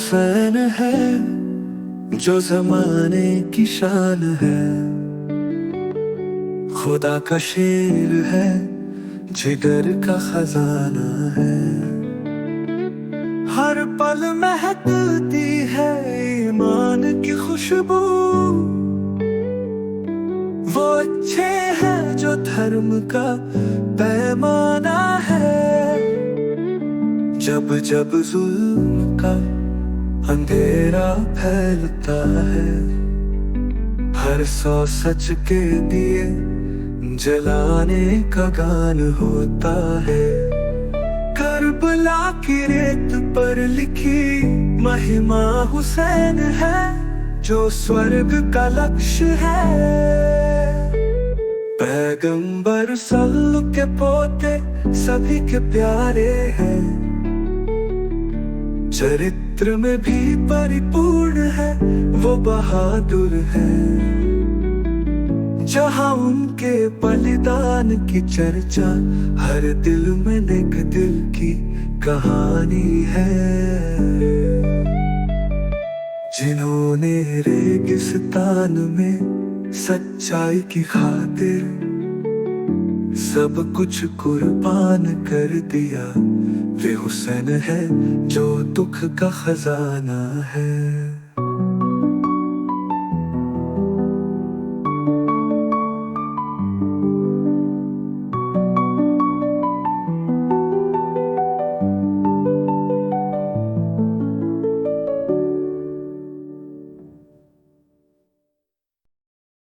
हुसैन है जो जमाने की शान है, खुदा का शेर है, जिगर का खजाना है। हर पल महकती है ईमान की खुशबू, वो अच्छे हैं जो धर्म का पैमाना है। जब जब जुल्म का अंधेरा फैलता है, हर सौ सच के दिए जलाने का गान होता है। करबला की रेत पर लिखी महिमा हुसैन है, जो स्वर्ग का लक्ष्य है। पैगंबर सल्लल्लाहु के पोते सभी के प्यारे हैं, चरित्र में भी परिपूर्ण है, वो बहादुर है। जहाँ उनके बलिदान की चर्चा, हर दिल में एक दिल की कहानी है। जिन्होंने रेगिस्तान में सच्चाई की खातिर सब कुछ कुर्बान कर दिया, वे हुसैन है जो दुख का खजाना है।